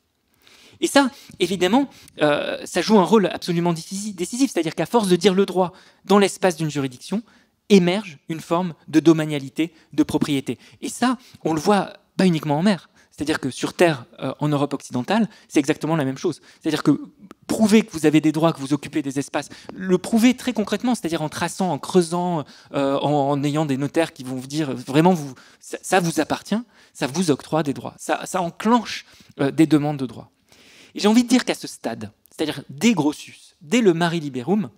Et ça, évidemment, ça joue un rôle absolument décisif, c'est-à-dire qu'à force de dire le droit dans l'espace d'une juridiction, émerge une forme de domanialité, de propriété. Et ça, on le voit pas uniquement en mer. C'est-à-dire que sur Terre, en Europe occidentale, c'est exactement la même chose. C'est-à-dire que prouver que vous avez des droits, que vous occupez des espaces, le prouver très concrètement, c'est-à-dire en traçant, en creusant, en ayant des notaires qui vont vous dire vraiment, ça vous appartient, ça vous octroie des droits. Ça enclenche des demandes de droits. Et j'ai envie de dire qu'à ce stade, c'est-à-dire dès Grotius, dès le Mare Liberum,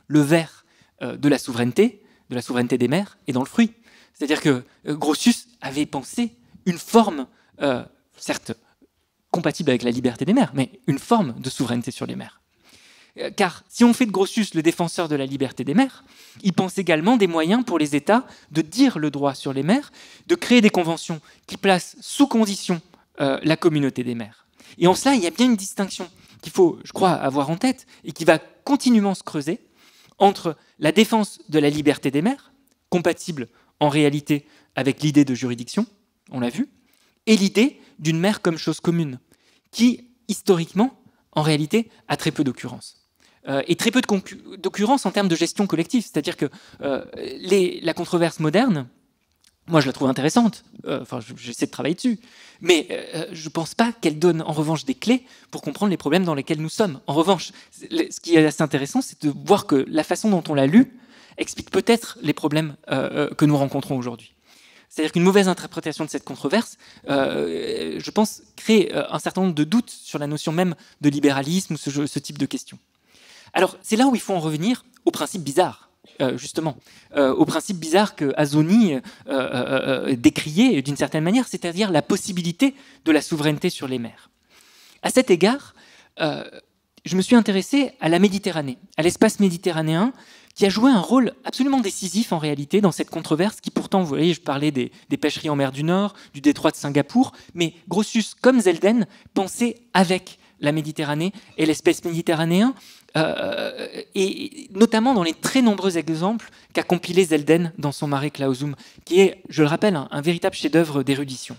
le ver de la souveraineté des mers, est dans le fruit. C'est-à-dire que Grotius avait pensé une forme, certes compatible avec la liberté des mers, mais une forme de souveraineté sur les mers. Car si on fait de Grotius le défenseur de la liberté des mers, il pense également des moyens pour les États de dire le droit sur les mers, de créer des conventions qui placent sous condition la communauté des mers. Et en cela, il y a bien une distinction qu'il faut, je crois, avoir en tête et qui va continuellement se creuser entre la défense de la liberté des mers, compatible en réalité avec l'idée de juridiction, on l'a vu, et l'idée d'une mer comme chose commune, qui, historiquement, en réalité, a très peu d'occurrence. Et très peu d'occurrence en termes de gestion collective. C'est-à-dire que la controverse moderne, moi je la trouve intéressante, j'essaie de travailler dessus, mais je ne pense pas qu'elle donne en revanche des clés pour comprendre les problèmes dans lesquels nous sommes. En revanche, ce qui est assez intéressant, c'est de voir que la façon dont on l'a lu explique peut-être les problèmes que nous rencontrons aujourd'hui. C'est-à-dire qu'une mauvaise interprétation de cette controverse, je pense, crée un certain nombre de doutes sur la notion même de libéralisme ou ce type de questions. Alors, c'est là où il faut en revenir au principe bizarre, justement, au principe bizarre que Azoni décriait d'une certaine manière, c'est-à-dire la possibilité de la souveraineté sur les mers. À cet égard, je me suis intéressé à la Méditerranée, à l'espace méditerranéen, qui a joué un rôle absolument décisif en réalité dans cette controverse qui pourtant, vous voyez, je parlais des pêcheries en mer du Nord, du détroit de Singapour, mais Grotius comme Zelden pensaient avec la Méditerranée et l'espace méditerranéen, et notamment dans les très nombreux exemples qu'a compilé Zelden dans son Mare Clausum, qui est, je le rappelle, un véritable chef-d'œuvre d'érudition.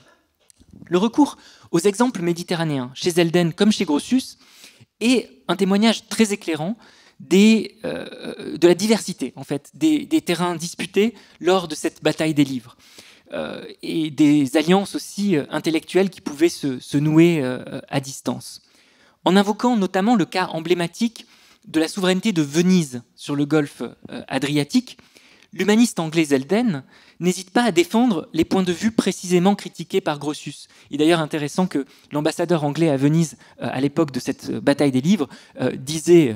Le recours aux exemples méditerranéens, chez Zelden comme chez Grotius, est un témoignage très éclairant de la diversité, en fait, des terrains disputés lors de cette bataille des livres, et des alliances aussi intellectuelles qui pouvaient se nouer à distance. En invoquant notamment le cas emblématique de la souveraineté de Venise sur le golfe Adriatique, l'humaniste anglais Zelden n'hésite pas à défendre les points de vue précisément critiqués par Grotius. Il est d'ailleurs intéressant que l'ambassadeur anglais à Venise, à l'époque de cette bataille des livres, disait,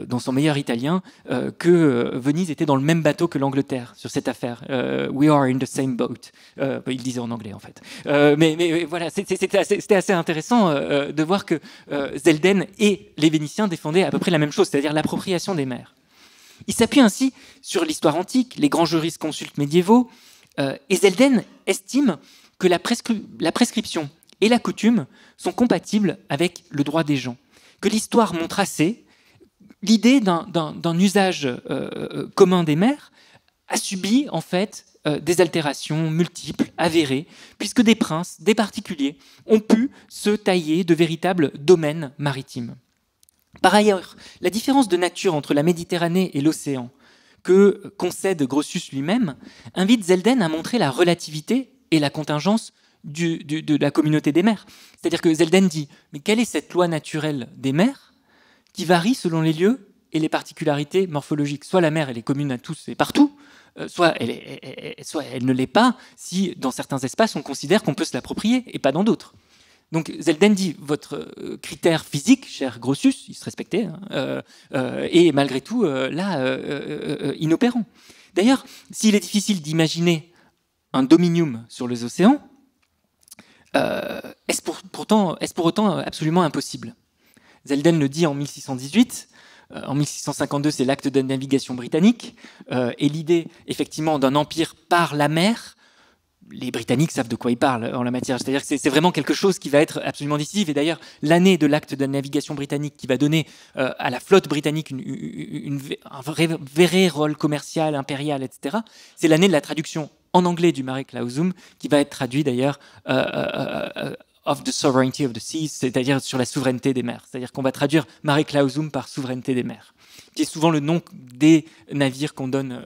dans son meilleur italien, que Venise était dans le même bateau que l'Angleterre sur cette affaire. We are in the same boat. Il disait en anglais, en fait. Mais voilà, c'était assez intéressant de voir que Zelden et les Vénitiens défendaient à peu près la même chose, c'est-à-dire l'appropriation des mers. Il s'appuie ainsi sur l'histoire antique, les grands jurisconsultes médiévaux, et Zelden estime que la prescription et la coutume sont compatibles avec le droit des gens, que l'histoire montre assez l'idée d'un usage commun des mers a subi en fait des altérations multiples, avérées, puisque des princes, des particuliers, ont pu se tailler de véritables domaines maritimes. Par ailleurs, la différence de nature entre la Méditerranée et l'océan que concède Grotius lui-même invite Zelden à montrer la relativité et la contingence de la communauté des mers. C'est-à-dire que Zelden dit « Mais quelle est cette loi naturelle des mers qui varie selon les lieux et les particularités morphologiques ?» Soit la mer elle est commune à tous et partout, soit elle ne l'est pas si dans certains espaces on considère qu'on peut se l'approprier et pas dans d'autres. Donc Zelden dit votre critère physique, cher Grotius, il se respectait, est malgré tout inopérant. D'ailleurs, s'il est difficile d'imaginer un dominium sur les océans, Est-ce pour autant absolument impossible? Zelden le dit en 1618. En 1652, c'est l'acte de navigation britannique. Et l'idée, effectivement, d'un empire par la mer, les Britanniques savent de quoi ils parlent en la matière. C'est-à-dire que c'est vraiment quelque chose qui va être absolument décisif. Et d'ailleurs, l'année de l'acte de navigation britannique qui va donner à la flotte britannique un vrai rôle commercial, impérial, etc., c'est l'année de la traduction en anglais du Mare Clausum, qui va être traduit d'ailleurs of the sovereignty of the seas, c'est-à-dire sur la souveraineté des mers. C'est-à-dire qu'on va traduire Mare Clausum par souveraineté des mers, qui est souvent le nom des navires qu'on donne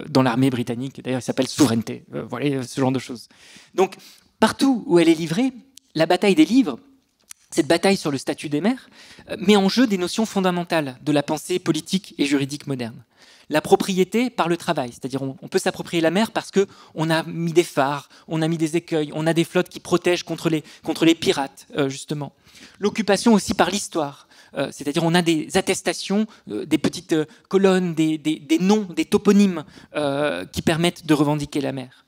dans l'armée britannique. D'ailleurs, il s'appelle souveraineté. Voilà, ce genre de choses. Donc, partout où elle est livrée, la bataille des livres, cette bataille sur le statut des mers, met en jeu des notions fondamentales de la pensée politique et juridique moderne. La propriété par le travail, c'est-à-dire on peut s'approprier la mer parce qu'on a mis des phares, on a mis des écueils, on a des flottes qui protègent contre les pirates, justement. L'occupation aussi par l'histoire, c'est-à-dire on a des attestations, des petites colonnes, des noms, des toponymes qui permettent de revendiquer la mer.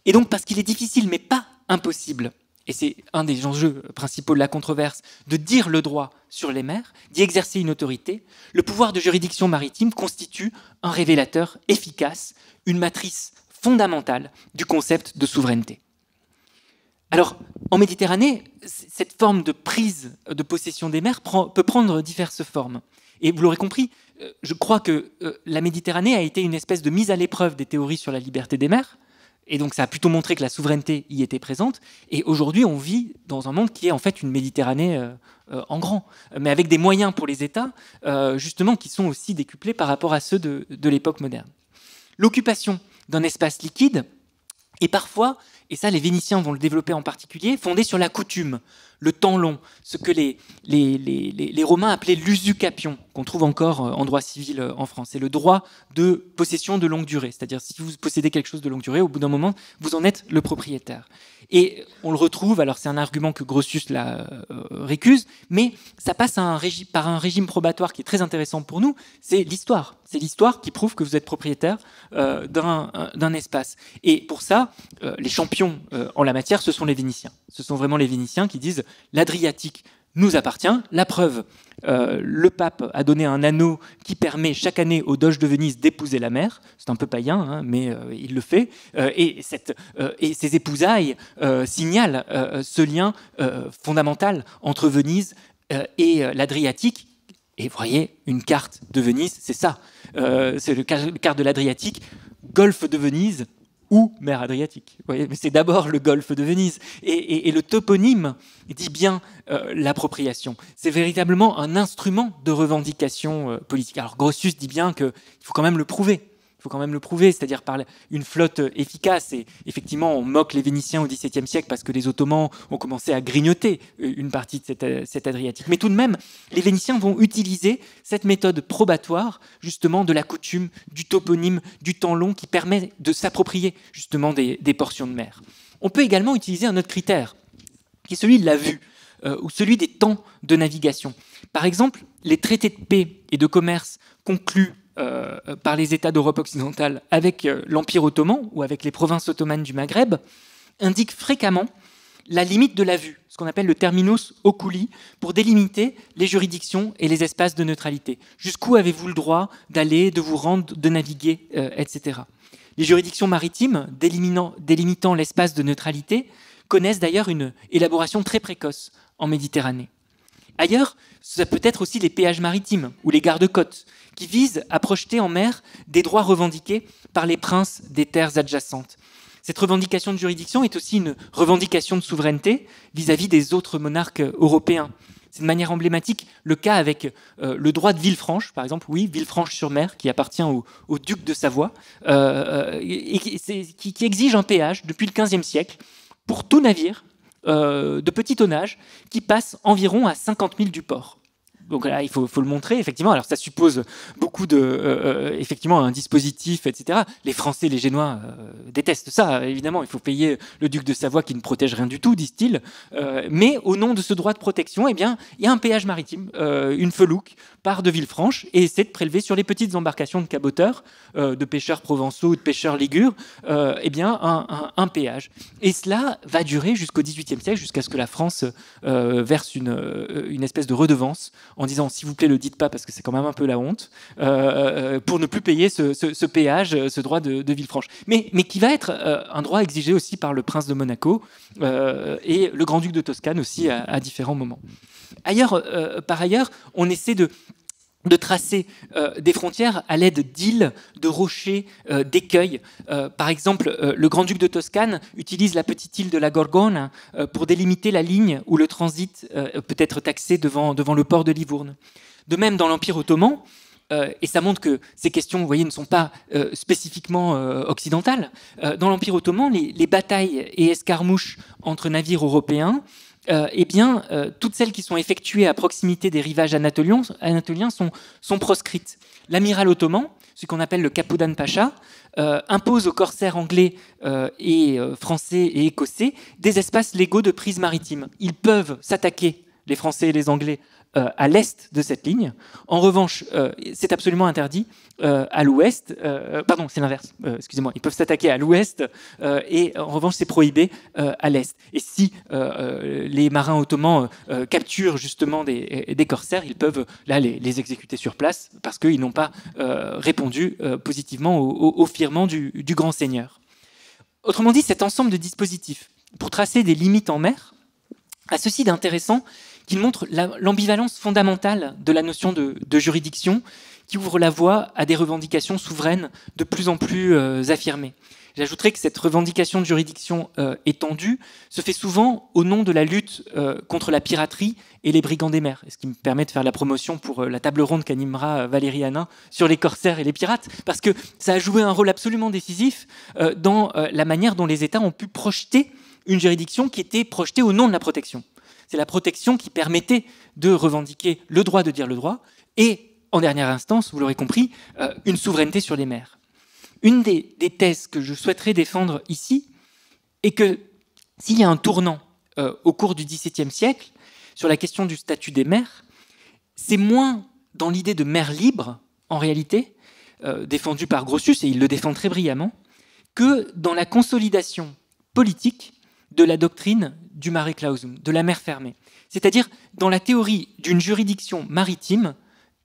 Et donc parce qu'il est difficile, mais pas impossible, et c'est un des enjeux principaux de la controverse, de dire le droit sur les mers, d'y exercer une autorité, le pouvoir de juridiction maritime constitue un révélateur efficace, une matrice fondamentale du concept de souveraineté. Alors, en Méditerranée, cette forme de prise de possession des mers peut prendre diverses formes. Et vous l'aurez compris, je crois que la Méditerranée a été une espèce de mise à l'épreuve des théories sur la liberté des mers. Et donc ça a plutôt montré que la souveraineté y était présente. Et aujourd'hui, on vit dans un monde qui est en fait une Méditerranée en grand, mais avec des moyens pour les États, justement, qui sont aussi décuplés par rapport à ceux de l'époque moderne. L'occupation d'un espace liquide est parfois, et ça les Vénitiens vont le développer en particulier, fondée sur la coutume, le temps long, ce que les Romains appelaient l'usucapion, qu'on trouve encore en droit civil en France. C'est le droit de possession de longue durée. C'est-à-dire, si vous possédez quelque chose de longue durée, au bout d'un moment, vous en êtes le propriétaire. Et on le retrouve, alors c'est un argument que Grotius récuse, mais ça passe par un régime probatoire qui est très intéressant pour nous, c'est l'histoire. C'est l'histoire qui prouve que vous êtes propriétaire d'un espace. Et pour ça, les champions en la matière, ce sont les Vénitiens. Ce sont vraiment les Vénitiens qui disent l'Adriatique nous appartient. La preuve, le pape a donné un anneau qui permet chaque année au doge de Venise d'épouser la mer. C'est un peu païen, hein, mais il le fait. Et ces épousailles signalent ce lien fondamental entre Venise et l'Adriatique. Et vous voyez, une carte de Venise, c'est ça. C'est le carte de l'Adriatique, golfe de Venise, ou mer Adriatique. Vous voyez, mais c'est d'abord le golfe de Venise. Et le toponyme dit bien l'appropriation. C'est véritablement un instrument de revendication politique. Alors Grotius dit bien qu'il faut quand même le prouver. Il faut quand même le prouver, c'est-à-dire par une flotte efficace. Et effectivement, on moque les Vénitiens au XVIIe siècle parce que les Ottomans ont commencé à grignoter une partie de cet Adriatique. Mais tout de même, les Vénitiens vont utiliser cette méthode probatoire, justement, de la coutume, du toponyme, du temps long, qui permet de s'approprier, justement, des portions de mer. On peut également utiliser un autre critère, qui est celui de la vue, ou celui des temps de navigation. Par exemple, les traités de paix et de commerce conclus par les États d'Europe occidentale avec l'Empire ottoman ou avec les provinces ottomanes du Maghreb, indiquent fréquemment la limite de la vue, ce qu'on appelle le terminus oculi, pour délimiter les juridictions et les espaces de neutralité. Jusqu'où avez-vous le droit d'aller, de vous rendre, de naviguer, etc. Les juridictions maritimes, délimitant l'espace de neutralité, connaissent d'ailleurs une élaboration très précoce en Méditerranée. Ailleurs, ça peut être aussi les péages maritimes ou les gardes-côtes qui visent à projeter en mer des droits revendiqués par les princes des terres adjacentes. Cette revendication de juridiction est aussi une revendication de souveraineté vis-à-vis des autres monarques européens. C'est de manière emblématique le cas avec le droit de Villefranche, par exemple, oui, Villefranche-sur-Mer, qui appartient au duc de Savoie, et qui exige un péage depuis le XVe siècle pour tout navire de petit tonnage qui passe environ à 50 milles du port. Donc là, il faut le montrer, effectivement. Alors ça suppose beaucoup de, effectivement, un dispositif, etc. Les Français, les Génois détestent ça, évidemment. Il faut payer le duc de Savoie qui ne protège rien du tout, disent-ils. Mais au nom de ce droit de protection, eh bien, il y a un péage maritime, une felouque part de Villefranche et essaie de prélever sur les petites embarcations de caboteurs, de pêcheurs provençaux ou de pêcheurs ligures, eh bien, un péage. Et cela va durer jusqu'au XVIIIe siècle, jusqu'à ce que la France verse une espèce de redevance en disant s'il vous plaît, le dites pas parce que c'est quand même un peu la honte, pour ne plus payer ce péage, ce droit de Villefranche. Mais qui va être un droit exigé aussi par le prince de Monaco et le grand-duc de Toscane aussi à différents moments. Par ailleurs, on essaie de tracer des frontières à l'aide d'îles, de rochers, d'écueils. Par exemple, le grand-duc de Toscane utilise la petite île de la Gorgone pour délimiter la ligne où le transit peut être taxé devant le port de Livourne. De même, dans l'Empire ottoman, et ça montre que ces questions, vous voyez, ne sont pas spécifiquement occidentales. Dans l'Empire ottoman, les batailles et escarmouches entre navires européens, toutes celles qui sont effectuées à proximité des rivages anatoliens sont proscrites. L'amiral ottoman, ce qu'on appelle le Capodan Pacha, impose aux corsaires anglais et français et écossais des espaces légaux de prise maritime. Ils peuvent s'attaquer, les Français et les Anglais, à l'est de cette ligne. En revanche, c'est absolument interdit à l'ouest. Pardon, c'est l'inverse. Excusez-moi. Ils peuvent s'attaquer à l'ouest et en revanche, c'est prohibé à l'est. Et si les marins ottomans capturent justement des corsaires, ils peuvent là les exécuter sur place parce qu'ils n'ont pas répondu positivement au firmament du grand seigneur. Autrement dit, cet ensemble de dispositifs pour tracer des limites en mer a ceci d'intéressant qu'il montre l'ambivalence fondamentale de la notion de juridiction qui ouvre la voie à des revendications souveraines de plus en plus affirmées. J'ajouterais que cette revendication de juridiction étendue se fait souvent au nom de la lutte contre la piraterie et les brigands des mers. Et ce qui me permet de faire la promotion pour la table ronde qu'animera Valérie Hanin sur les corsaires et les pirates, parce que ça a joué un rôle absolument décisif dans la manière dont les États ont pu projeter une juridiction qui était projetée au nom de la protection. C'est la protection qui permettait de revendiquer le droit de dire le droit et, en dernière instance, vous l'aurez compris, une souveraineté sur les mers. Une des thèses que je souhaiterais défendre ici est que s'il y a un tournant au cours du XVIIe siècle sur la question du statut des mers, c'est moins dans l'idée de mer libre, en réalité, défendue par Grotius, et il le défend très brillamment, que dans la consolidation politique de la doctrine du mare clausum, de la mer fermée. C'est-à-dire dans la théorie d'une juridiction maritime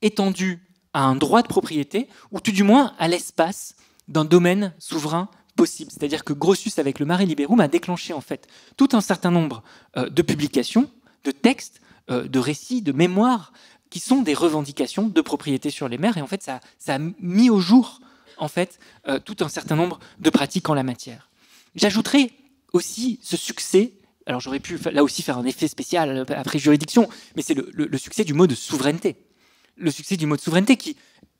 étendue à un droit de propriété, ou tout du moins à l'espace d'un domaine souverain possible. C'est-à-dire que Grotius, avec le Mare Liberum, a déclenché en fait tout un certain nombre de publications, de textes, de récits, de mémoires, qui sont des revendications de propriété sur les mers. Et en fait, ça a mis au jour en fait, tout un certain nombre de pratiques en la matière. J'ajouterai aussi ce succès. Alors j'aurais pu là aussi faire un effet spécial après juridiction, mais c'est le succès du mot de souveraineté. Le succès du mot de souveraineté qui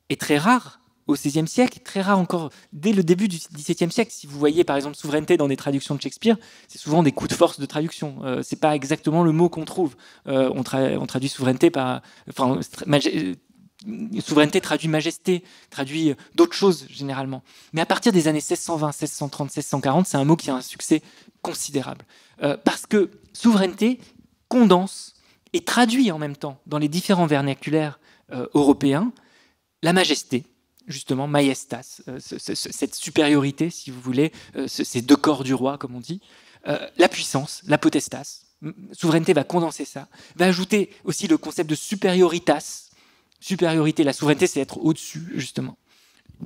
est très rare au XVIe siècle, très rare encore dès le début du XVIIe siècle. Si vous voyez par exemple souveraineté dans des traductions de Shakespeare, c'est souvent des coups de force de traduction. C'est pas exactement le mot qu'on trouve. On traduit souveraineté par... Enfin, souveraineté traduit majesté, traduit d'autres choses généralement. Mais à partir des années 1620, 1630, 1640, c'est un mot qui a un succès considérable. Parce que souveraineté condense et traduit en même temps dans les différents vernaculaires européens la majesté, justement, majestas, cette supériorité, si vous voulez, ces deux corps du roi, comme on dit, la puissance, la potestas. Souveraineté va condenser ça, va ajouter aussi le concept de superioritas. Supériorité, la souveraineté, c'est être au-dessus, justement.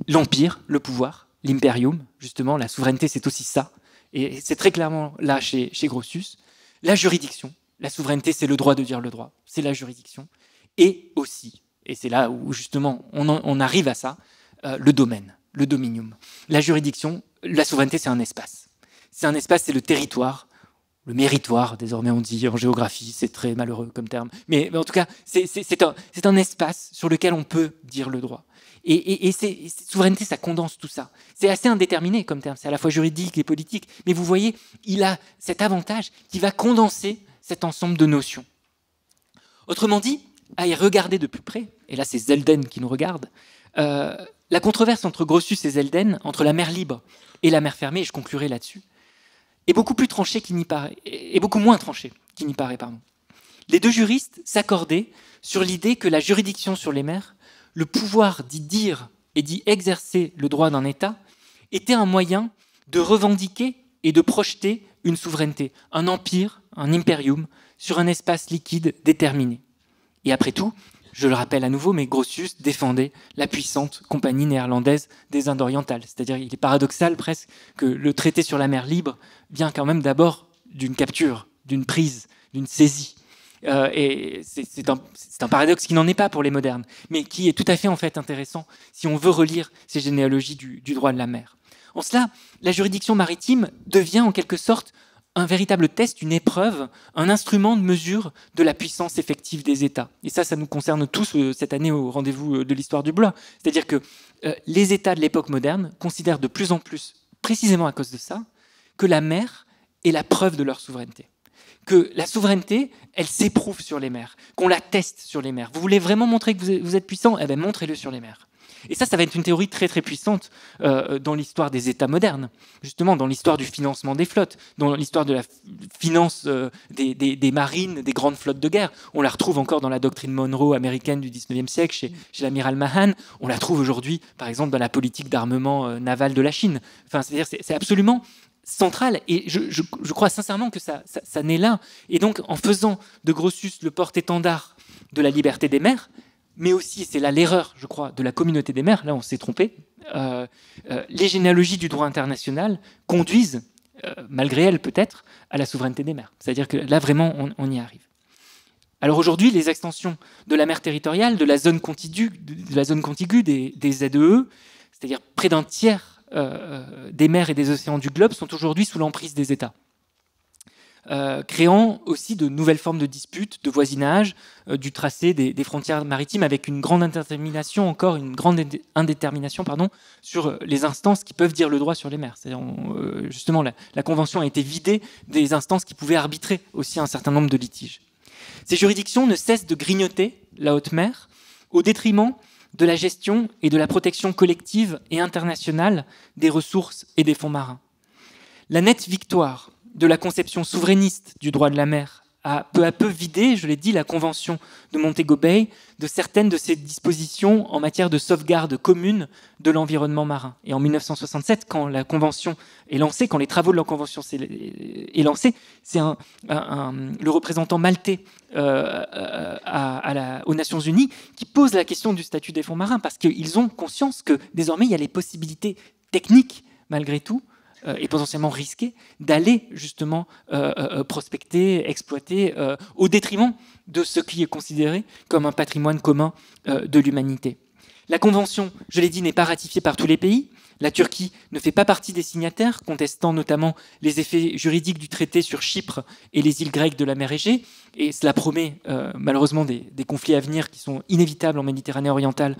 L'empire, le pouvoir, l'imperium, justement, la souveraineté, c'est aussi ça. Et c'est très clairement là chez Grotius. La juridiction, la souveraineté, c'est le droit de dire le droit, c'est la juridiction. Et aussi, et c'est là où justement on arrive à ça, le domaine, le dominium. La juridiction, la souveraineté, c'est un espace. C'est un espace, c'est le territoire, le méritoire, désormais on dit en géographie, c'est très malheureux comme terme. Mais en tout cas, c'est un espace sur lequel on peut dire le droit. Et souveraineté, ça condense tout ça. C'est assez indéterminé comme terme, c'est à la fois juridique et politique. Mais vous voyez, il a cet avantage qui va condenser cet ensemble de notions. Autrement dit, à y regarder de plus près, et là c'est Zelden qui nous regarde, la controverse entre Grotius et Zelden, entre la mer libre et la mer fermée, et je conclurai là-dessus, est beaucoup plus tranchée qu'il n'y paraît, et beaucoup moins tranchée qu'il n'y paraît, pardon. Les deux juristes s'accordaient sur l'idée que la juridiction sur les mers, le pouvoir d'y dire et d'y exercer le droit d'un État, était un moyen de revendiquer et de projeter une souveraineté, un empire, un imperium, sur un espace liquide déterminé. Et après tout, je le rappelle à nouveau, mais Grotius défendait la puissante compagnie néerlandaise des Indes orientales. C'est-à-dire, il est paradoxal presque que le traité sur la mer libre vient quand même d'abord d'une capture, d'une prise, d'une saisie. Et c'est un paradoxe qui n'en est pas pour les modernes, mais qui est tout à fait en fait intéressant si on veut relire ces généalogies du droit de la mer. En cela, la juridiction maritime devient en quelque sorte un véritable test, une épreuve, un instrument de mesure de la puissance effective des États. Et ça nous concerne tous cette année au rendez-vous de l'histoire du Blois. C'est-à-dire que les États de l'époque moderne considèrent de plus en plus, précisément à cause de ça, que la mer est la preuve de leur souveraineté. Que la souveraineté, elle s'éprouve sur les mers, qu'on la teste sur les mers. Vous voulez vraiment montrer que vous êtes puissant ? Eh bien, montrez-le sur les mers. Et ça va être une théorie très très puissante dans l'histoire des États modernes, justement dans l'histoire du financement des flottes, dans l'histoire de la finance des marines, des grandes flottes de guerre. On la retrouve encore dans la doctrine Monroe américaine du 19e siècle, chez l'amiral Mahan. On la trouve aujourd'hui, par exemple, dans la politique d'armement naval de la Chine. Enfin, c'est-à-dire, c'est absolument central, et je crois sincèrement que ça naît là. Et donc, en faisant de Grotius le porte-étendard de la liberté des mers, mais aussi, c'est là l'erreur, je crois, de la communauté des mers, là on s'est trompé, les généalogies du droit international conduisent, malgré elles peut-être, à la souveraineté des mers. C'est-à-dire que là, vraiment, on y arrive. Alors aujourd'hui, les extensions de la mer territoriale, de la zone contiguë, des ZEE, c'est-à-dire près d'un tiers des mers et des océans du globe, sont aujourd'hui sous l'emprise des États. Créant aussi de nouvelles formes de disputes, de voisinage, du tracé des frontières maritimes, avec une grande indétermination sur les instances qui peuvent dire le droit sur les mers. Justement, la Convention a été vidée des instances qui pouvaient arbitrer aussi un certain nombre de litiges. Ces juridictions ne cessent de grignoter la haute mer au détriment de la gestion et de la protection collective et internationale des ressources et des fonds marins. La nette victoire de la conception souverainiste du droit de la mer a peu à peu vidé, je l'ai dit, la Convention de Montego Bay de certaines de ses dispositions en matière de sauvegarde commune de l'environnement marin. Et en 1967, quand la Convention est lancée, quand les travaux de la Convention sont lancés, c'est le représentant maltais aux Nations Unies qui pose la question du statut des fonds marins, parce qu'ils ont conscience que désormais il y a les possibilités techniques, malgré tout, et potentiellement risqué d'aller justement prospecter, exploiter, au détriment de ce qui est considéré comme un patrimoine commun de l'humanité. La Convention, je l'ai dit, n'est pas ratifiée par tous les pays. La Turquie ne fait pas partie des signataires, contestant notamment les effets juridiques du traité sur Chypre et les îles grecques de la mer Égée. Et cela promet malheureusement des conflits à venir qui sont inévitables en Méditerranée orientale,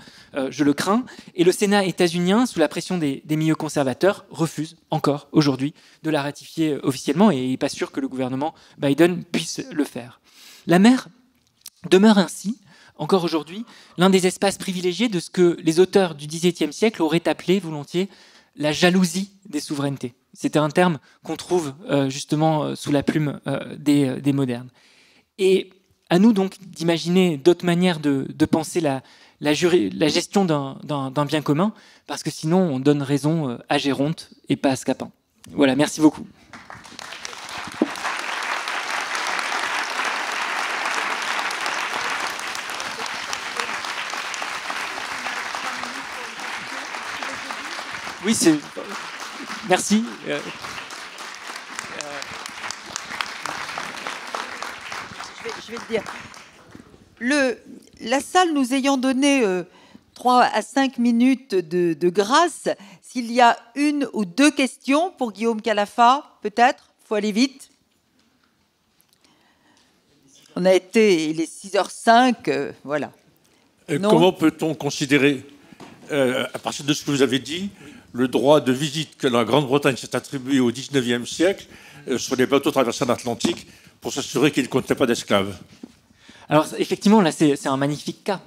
je le crains. Et le Sénat états-unien, sous la pression des milieux conservateurs, refuse encore aujourd'hui de la ratifier officiellement, et il n'est pas sûr que le gouvernement Biden puisse le faire. La mer demeure ainsi, encore aujourd'hui, l'un des espaces privilégiés de ce que les auteurs du XVIIe siècle auraient appelé volontiers la jalousie des souverainetés. C'était un terme qu'on trouve justement sous la plume des modernes. Et à nous donc d'imaginer d'autres manières de penser la gestion d'un bien commun, parce que sinon on donne raison à Géronte et pas à Scapin. Voilà, merci beaucoup. Oui, c'est... Merci.
Je vais te dire. La salle nous ayant donné 3 à 5 minutes de grâce, s'il y a une ou deux questions pour Guillaume Calafa, peut-être, il faut aller vite. Il est 6h05, voilà.
Comment peut-on considérer, à partir de ce que vous avez dit, le droit de visite que la Grande-Bretagne s'est attribué au XIXe siècle sur les bateaux traversant l'Atlantique pour s'assurer qu'ils ne comptaient pas d'esclaves?
Alors effectivement, là, c'est un magnifique cas.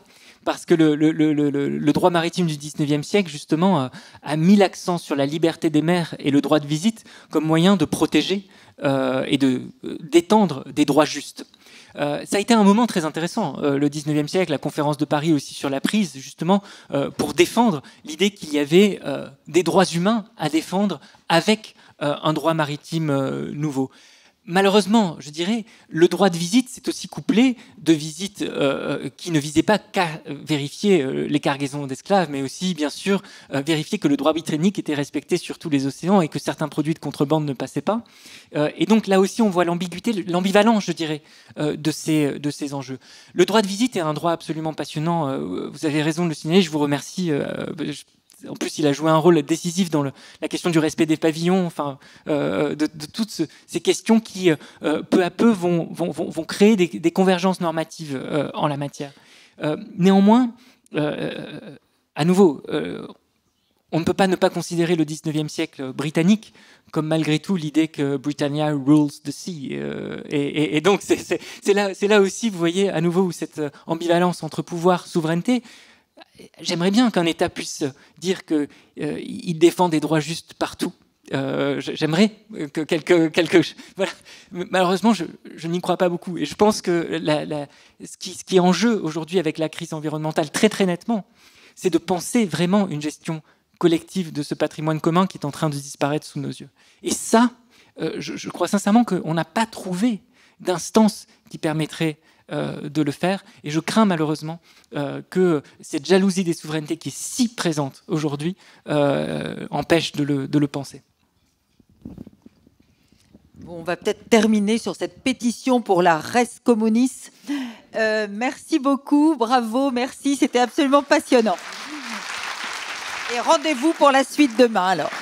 Parce que le droit maritime du 19e siècle, justement, a mis l'accent sur la liberté des mers et le droit de visite comme moyen de protéger et d'étendre des droits justes. Ça a été un moment très intéressant, le 19e siècle, la conférence de Paris aussi sur la prise, justement, pour défendre l'idée qu'il y avait des droits humains à défendre avec un droit maritime nouveau. Malheureusement, je dirais, le droit de visite s'est aussi couplé de visites qui ne visaient pas qu'à vérifier les cargaisons d'esclaves, mais aussi, bien sûr, vérifier que le droit britannique était respecté sur tous les océans et que certains produits de contrebande ne passaient pas. Et donc là aussi, on voit l'ambiguïté, l'ambivalence, je dirais, de ces enjeux. Le droit de visite est un droit absolument passionnant. Vous avez raison de le signaler, je vous remercie. En plus, il a joué un rôle décisif dans la question du respect des pavillons, enfin, de toutes ces questions qui, peu à peu, vont créer des convergences normatives en la matière. Néanmoins, à nouveau, on ne peut pas ne pas considérer le 19e siècle britannique comme malgré tout l'idée que Britannia rules the sea. Et donc, c'est là aussi, vous voyez, à nouveau, où cette ambivalence entre pouvoir, souveraineté. J'aimerais bien qu'un État puisse dire qu'il défend des droits justes partout. J'aimerais que voilà. Malheureusement, je n'y crois pas beaucoup. Et je pense que ce qui est en jeu aujourd'hui avec la crise environnementale, très très nettement, c'est de penser vraiment une gestion collective de ce patrimoine commun qui est en train de disparaître sous nos yeux. Et ça, je crois sincèrement qu'on n'a pas trouvé d'instance qui permettrait de le faire, et je crains malheureusement que cette jalousie des souverainetés qui est si présente aujourd'hui empêche de le penser.
Bon, on va peut-être terminer sur cette pétition pour la res communis. Merci beaucoup, bravo, merci, c'était absolument passionnant. Et rendez-vous pour la suite demain alors.